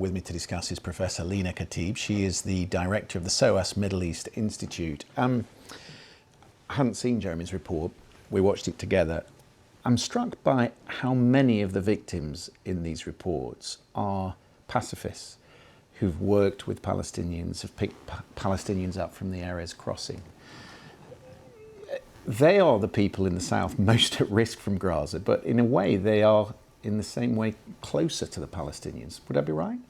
With me to discuss is Professor Lina Khatib. She is the director of the SOAS Middle East Institute. I hadn't seen Jeremy's report. We watched it together. I'm struck by how many of the victims in these reports are pacifists who've worked with Palestinians, have picked Palestinians up from the Erez crossing. They are the people in the south most at risk from Gaza, but in a way they are in the same way closer to the Palestinians. Would I be right?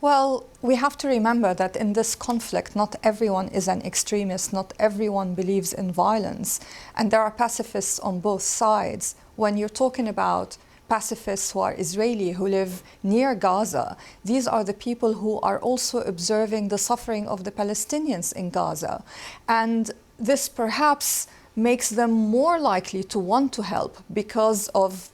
Well, we have to remember that in this conflict, not everyone is an extremist, not everyone believes in violence, and there are pacifists on both sides. When you're talking about pacifists who are Israeli, who live near Gaza, these are the people who are also observing the suffering of the Palestinians in Gaza. And this perhaps makes them more likely to want to help because of,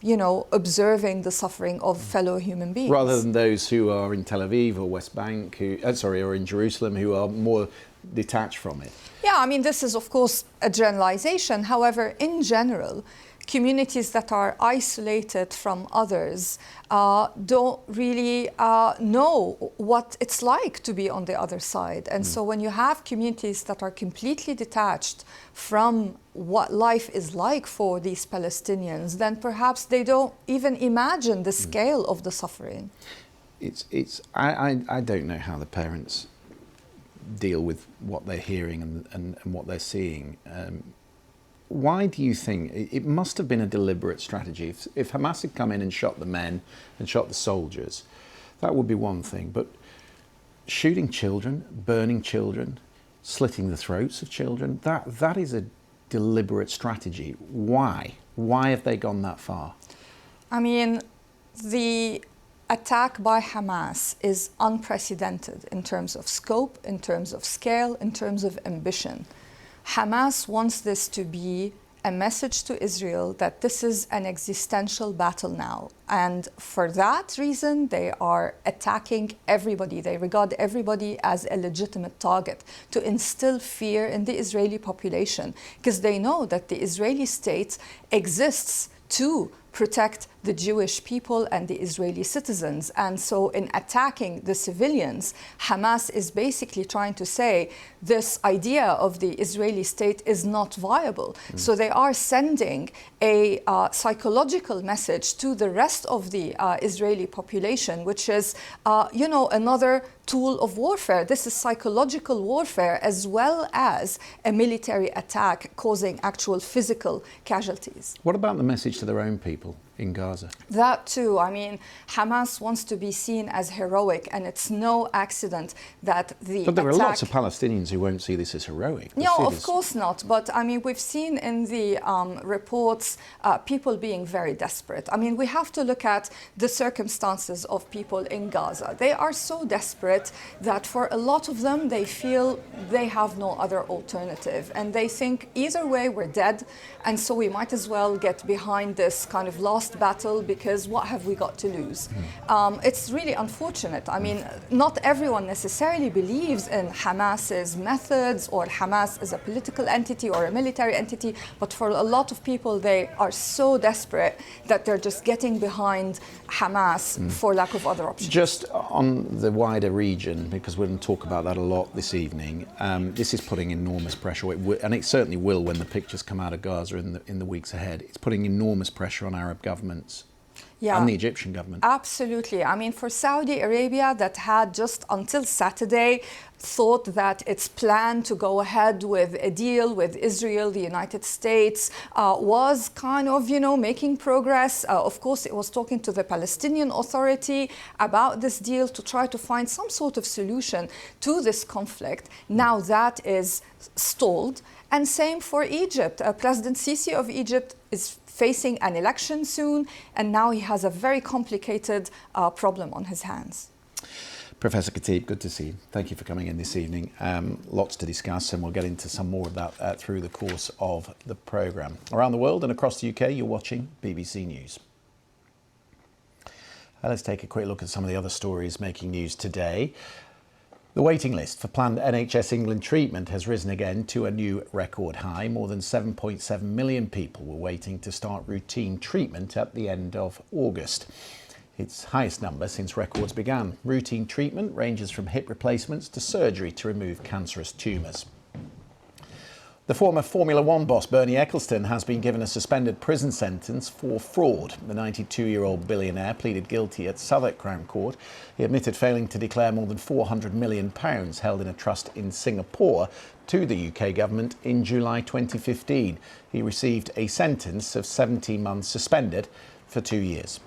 observing the suffering of fellow human beings. Rather than those who are in Tel Aviv or West Bank, or in Jerusalem, who are more detached from it. Yeah, I mean, this is, of course, a generalization. However, in general, communities that are isolated from others don't really know what it's like to be on the other side. And so when you have communities that are completely detached from what life is like for these Palestinians, then perhaps they don't even imagine the scale of the suffering. I don't know how the parents deal with what they're hearing and what they're seeing. Why do you think it must have been a deliberate strategy? If Hamas had come in and shot the men and shot the soldiers, that would be one thing. But shooting children, burning children, slitting the throats of children, that is a deliberate strategy. Why? Why have they gone that far? I mean, the attack by Hamas is unprecedented in terms of scope, in terms of scale, in terms of ambition. Hamas wants this to be a message to Israel that this is an existential battle now. And for that reason, they are attacking everybody. They regard everybody as a legitimate target to instill fear in the Israeli population, because they know that the Israeli state exists to protect the Jewish people and the Israeli citizens. And so in attacking the civilians, Hamas is basically trying to say this idea of the Israeli state is not viable. So they are sending a psychological message to the rest of the Israeli population, which is, another tool of warfare. This is psychological warfare as well as a military attack causing actual physical casualties. What about the message to their own people in Gaza? That too. I mean, Hamas wants to be seen as heroic, and it's no accident that the But there are lots of Palestinians who won't see this as heroic. No, of course not. But I mean, we've seen in the reports people being very desperate. I mean, we have to look at the circumstances of people in Gaza. They are so desperate that for a lot of them, they feel they have no other alternative. And they think either way, we're dead. And so we might as well get behind this kind of lost battle, because what have we got to lose? It's really unfortunate. I mean, not everyone necessarily believes in Hamas's methods or Hamas as a political entity or a military entity, but for a lot of people, they are so desperate that they're just getting behind Hamas for lack of other options. Just on the wider region, because we're going to talk about that a lot this evening, this is putting enormous pressure, and it certainly will when the pictures come out of Gaza in the weeks ahead. It's putting enormous pressure on Arab governments. Yeah, and the Egyptian government. Absolutely. I mean, for Saudi Arabia, that had just until Saturday thought that its plan to go ahead with a deal with Israel, the United States, was kind of, making progress. Of course, it was talking to the Palestinian Authority about this deal to try to find some sort of solution to this conflict. Now that is stalled. And same for Egypt. President Sisi of Egypt is facing an election soon, and now he has a very complicated problem on his hands. Professor Khatib, good to see you. Thank you for coming in this evening. Lots to discuss, and we'll get into some more of that through the course of the programme. Around the world and across the UK, you're watching BBC News. Let's take a quick look at some of the other stories making news today. The waiting list for planned NHS England treatment has risen again to a new record high. More than 7.7 million people were waiting to start routine treatment at the end of August. its highest number since records began. Routine treatment ranges from hip replacements to surgery to remove cancerous tumours. The former Formula One boss Bernie Ecclestone has been given a suspended prison sentence for fraud. The 92-year-old billionaire pleaded guilty at Southwark Crown Court. He admitted failing to declare more than £400 million held in a trust in Singapore to the UK government in July 2015. He received a sentence of 17 months suspended for 2 years.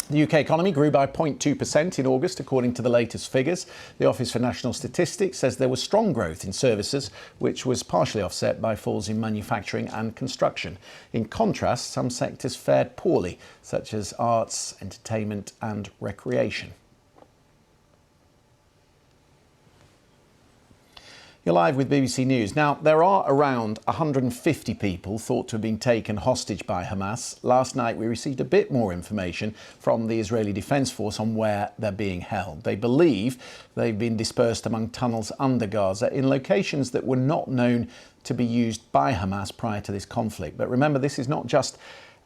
The UK economy grew by 0.2% in August, according to the latest figures. The Office for National Statistics says there was strong growth in services, which was partially offset by falls in manufacturing and construction. In contrast, some sectors fared poorly, such as arts, entertainment and recreation. You're live with BBC News. Now, there are around 150 people thought to have been taken hostage by Hamas. Last night, we received a bit more information from the Israeli Defence Force on where they're being held. They believe they've been dispersed among tunnels under Gaza in locations that were not known to be used by Hamas prior to this conflict. But remember, this is not just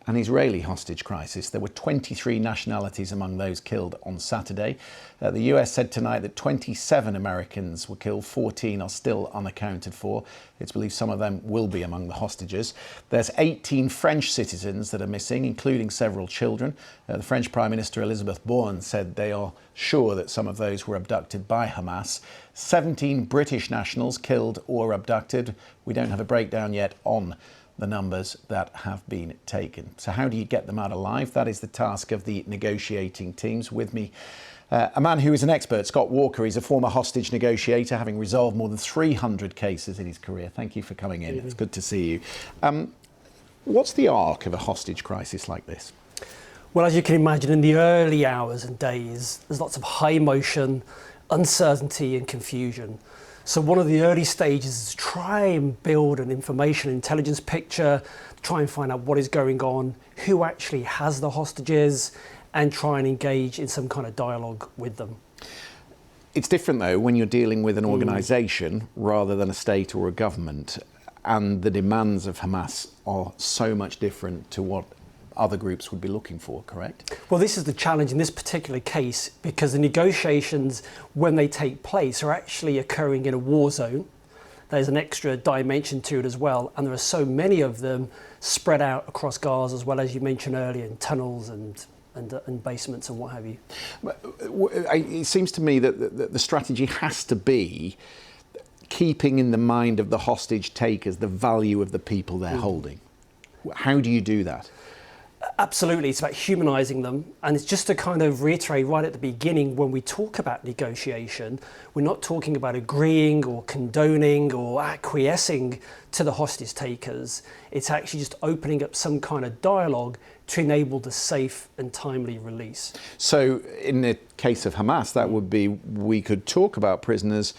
an Israeli hostage crisis. There were 23 nationalities among those killed on Saturday. The US said tonight that 27 Americans were killed, 14 are still unaccounted for. It's believed some of them will be among the hostages. There's 18 French citizens that are missing, including several children. The French Prime Minister Elisabeth Borne said they are sure that some of those were abducted by Hamas. 17 British nationals killed or abducted. We don't have a breakdown yet on the numbers that have been taken. So how do you get them out alive? That is the task of the negotiating teams. With me, a man who is an expert, Scott Walker. He's a former hostage negotiator, having resolved more than 300 cases in his career. Thank you for coming in. It's good to see you. What's the arc of a hostage crisis like this? Well, as you can imagine, in the early hours and days, there's lots of high emotion, uncertainty and confusion. So one of the early stages is to try and build an information intelligence picture, try and find out what is going on, who actually has the hostages, and try and engage in some kind of dialogue with them. It's different, though, when you're dealing with an organisation rather than a state or a government, and the demands of Hamas are so much different to what other groups would be looking for, correct? Well, this is the challenge in this particular case, because the negotiations, when they take place, are actually occurring in a war zone. There's an extra dimension to it as well, and there are so many of them spread out across Gaza, as well as you mentioned earlier, in tunnels and basements and what have you. It seems to me that the strategy has to be keeping in the mind of the hostage takers the value of the people they're holding. How do you do that? Absolutely, it's about humanising them, and it's just to kind of reiterate right at the beginning, when we talk about negotiation, we're not talking about agreeing or condoning or acquiescing to the hostage takers. It's actually just opening up some kind of dialogue to enable the safe and timely release. So in the case of Hamas, that would be, we could talk about prisoners,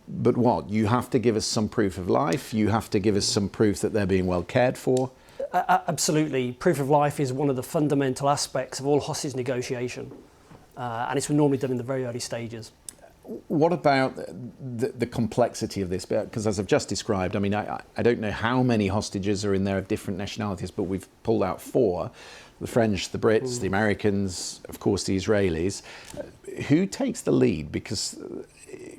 but what? You have to give us some proof of life, you have to give us some proof that they're being well cared for. Absolutely. Proof of life is one of the fundamental aspects of all hostage negotiation, and it's normally done in the very early stages. What about the complexity of this? Because as I've just described, I mean, I don't know how many hostages are in there of different nationalities, but we've pulled out 4. The French, the Brits, the Americans, of course the Israelis. Who takes the lead? Because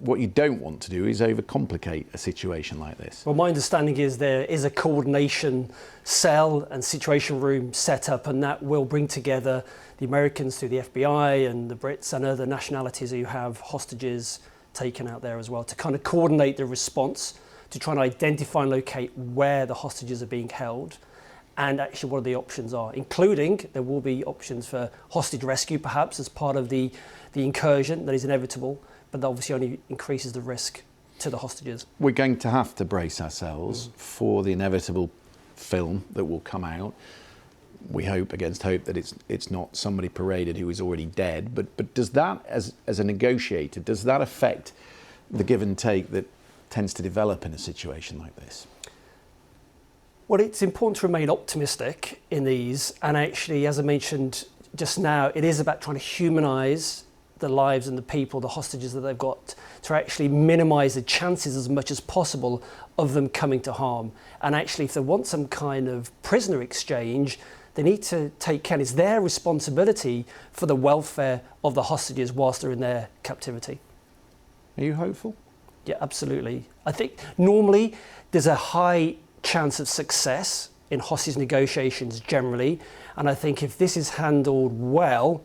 what you don't want to do is overcomplicate a situation like this. Well, my understanding is there is a coordination cell and situation room set up, and that will bring together the Americans through the FBI and the Brits and other nationalities who have hostages taken out there as well, to kind of coordinate the response, to try and identify and locate where the hostages are being held, and actually what the options are, including there will be options for hostage rescue perhaps as part of the incursion that is inevitable, but that obviously only increases the risk to the hostages. We're going to have to brace ourselves for the inevitable film that will come out. We hope against hope that it's not somebody paraded who is already dead, but does that, as a negotiator, does that affect the give and take that tends to develop in a situation like this? Well, it's important to remain optimistic in these, and actually, as I mentioned just now, it is about trying to humanise the lives and the people, the hostages that they've got, to actually minimise the chances as much as possible of them coming to harm. And actually, if they want some kind of prisoner exchange, they need to take care. It's their responsibility for the welfare of the hostages whilst they're in their captivity. Are you hopeful? Yeah, absolutely. I think normally there's a high chance of success in hostage negotiations generally, and I think if this is handled well,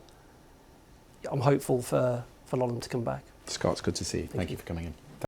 I'm hopeful for a lot of them to come back. Scott, it's good to see you. Thank you for coming in.